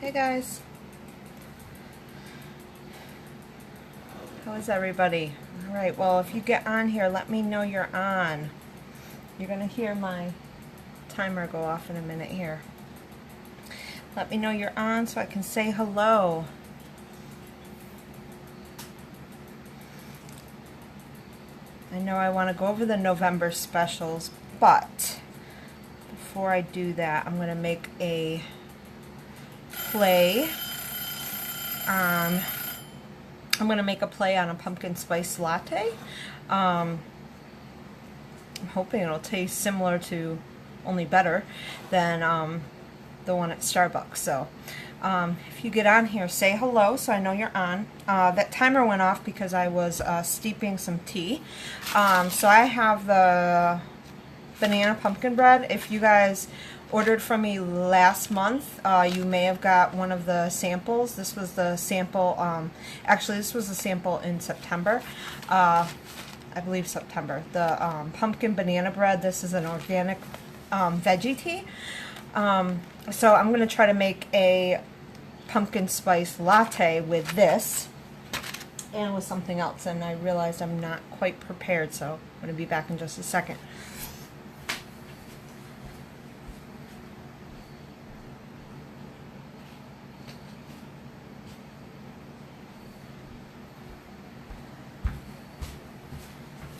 Hey guys, how is everybody? Alright, well if you get on here, let me know you're on. You're going to hear my timer go off in a minute here. Let me know you're on so I can say hello. I know I want to go over the November specials, but before I do that, I'm going to make a play on a pumpkin spice latte. I'm hoping it'll taste similar to, only better than the one at Starbucks. So if you get on here, say hello so I know you're on. That timer went off because I was steeping some tea. So I have the banana pumpkin bread. If you guys ordered from me last month, you may have got one of the samples. This was the sample, actually this was a sample in September, I believe September. The pumpkin banana bread. This is an organic veggie tea. So I'm going to try to make a pumpkin spice latte with this and with something else, and I realized I'm not quite prepared, so I'm going to be back in just a second.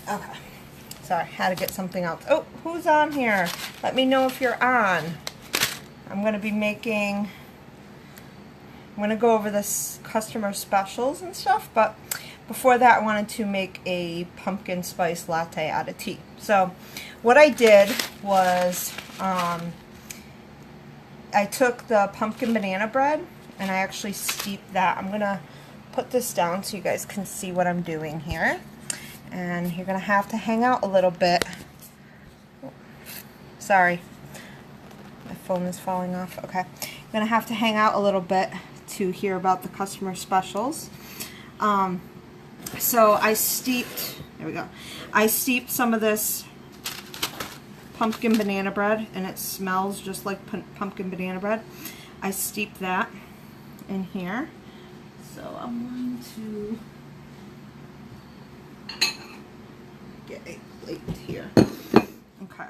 Okay, sorry, had to get something else. Oh, who's on here? Let me know if you're on. I'm going to be making, I'm going to go over this customer specials and stuff, but before that I wanted to make a pumpkin spice latte out of tea. So what I did was I took the pumpkin banana bread and I actually steeped that. I'm going to put this down so you guys can see what I'm doing here. And you're going to have to hang out a little bit. Sorry. My phone is falling off. Okay. You're going to have to hang out a little bit to hear about the customer specials. So I steeped, there we go. I steeped some of this pumpkin banana bread, and it smells just like pumpkin banana bread. I steeped that in here. So I'm going to get a plate here. Okay.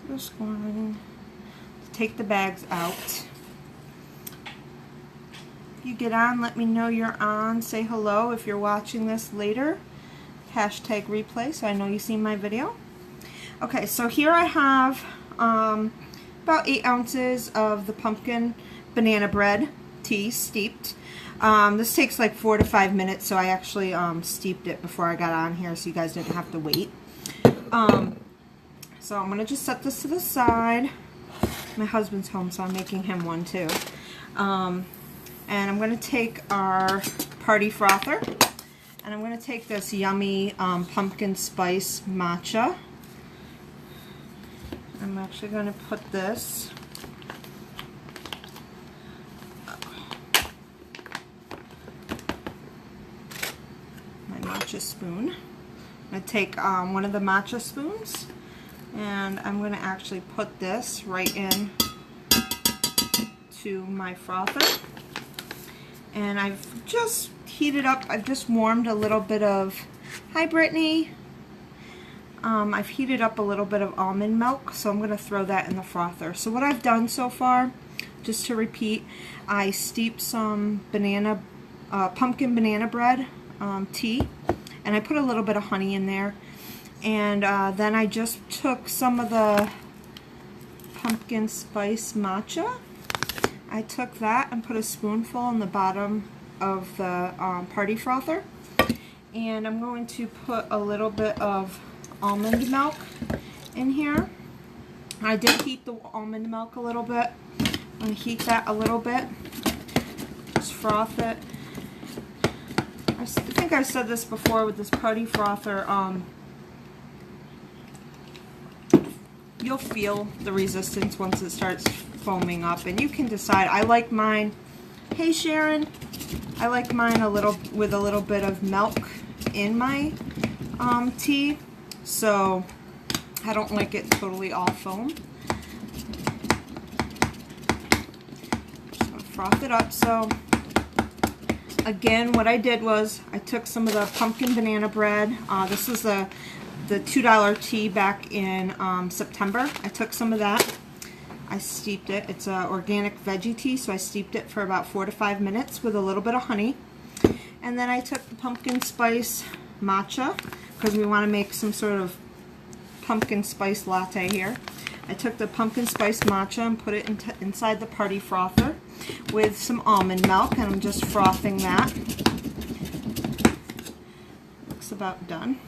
Just going to take the bags out. If you get on, let me know you're on. Say hello if you're watching this later. Hashtag replay so I know you've seen my video. Okay, so here I have about 8 ounces of the pumpkin banana bread tea steeped. This takes like 4 to 5 minutes, so I actually steeped it before I got on here so you guys didn't have to wait. So I'm going to just set this to the side. My husband's home, so I'm making him one too. And I'm going to take our party frother, and I'm going to take this yummy pumpkin spice matcha. I'm actually going to put this matcha spoon. I'm going to take one of the matcha spoons, and I'm going to actually put this right in to my frother. And I've just heated up, I've just warmed a little bit of, hi Brittany, I've heated up a little bit of almond milk, so I'm going to throw that in the frother. So what I've done so far, just to repeat, I steeped some pumpkin banana bread tea, and I put a little bit of honey in there, and then I just took some of the pumpkin spice matcha. I took that and put a spoonful in the bottom of the party frother, and I'm going to put a little bit of almond milk in here. I did heat the almond milk a little bit. I'm going to heat that a little bit. Just froth it. I think I said this before with this party frother. You'll feel the resistance once it starts foaming up, and you can decide. I like mine, hey Sharon, I like mine with a little bit of milk in my tea, so I don't like it totally all foam. froth it up. So again, what I did was I took some of the pumpkin banana bread. This was the $2 tea back in September. I took some of that. I steeped it. It's an organic veggie tea, so I steeped it for about 4 to 5 minutes with a little bit of honey. And then I took the pumpkin spice matcha, because we want to make some sort of pumpkin spice latte here. I took the pumpkin spice matcha and put it inside the party frother with some almond milk, and I'm just frothing that. Looks about done.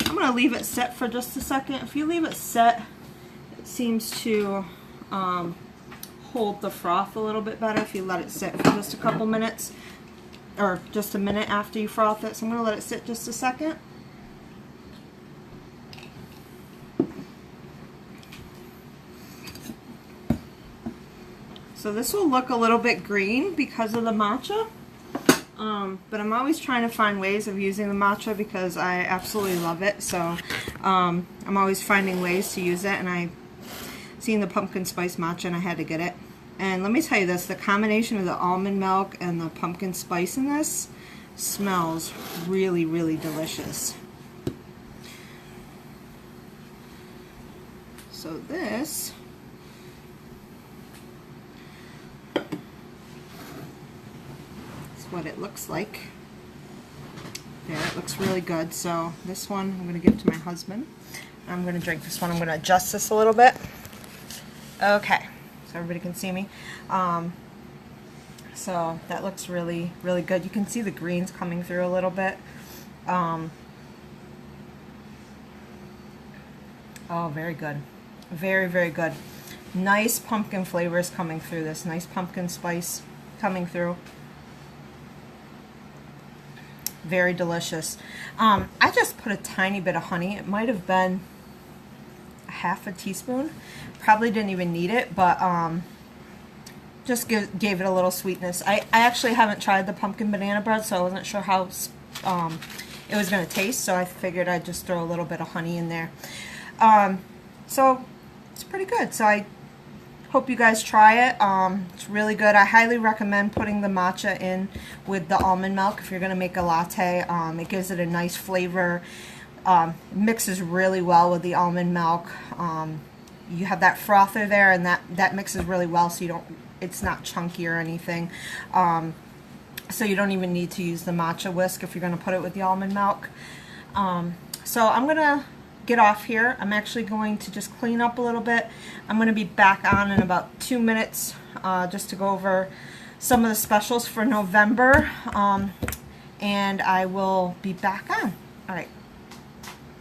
I'm going to leave it set for just a second. If you leave it set, it seems to hold the froth a little bit better if you let it sit for just a couple minutes, or just a minute after you froth it. So I'm going to let it sit just a second. So this will look a little bit green because of the matcha, but I'm always trying to find ways of using the matcha because I absolutely love it. So I'm always finding ways to use it, and I seen the pumpkin spice matcha and I had to get it. And let me tell you this, the combination of the almond milk and the pumpkin spice in this smells really, really delicious. So this what it looks like. There, it looks really good. So this one I'm going to give to my husband. I'm going to drink this one. I'm going to adjust this a little bit. Okay, so everybody can see me. So that looks really, really good. You can see the greens coming through a little bit. Oh, very good. Very, very good. Nice pumpkin flavors coming through this. Nice pumpkin spice coming through. Very delicious. I just put a tiny bit of honey. It might have been half a teaspoon. Probably didn't even need it, but just gave it a little sweetness. I actually haven't tried the pumpkin banana bread, so I wasn't sure how it was going to taste, so I figured I'd just throw a little bit of honey in there. So it's pretty good. So I hope you guys try it. It's really good. I highly recommend putting the matcha in with the almond milk if you're going to make a latte. It gives it a nice flavor. Mixes really well with the almond milk. You have that frother there, and that mixes really well, so it's not chunky or anything. So you don't even need to use the matcha whisk if you're going to put it with the almond milk. So I'm going to get off here. I'm actually going to just clean up a little bit. I'm going to be back on in about 2 minutes just to go over some of the specials for November, and I will be back on. All right.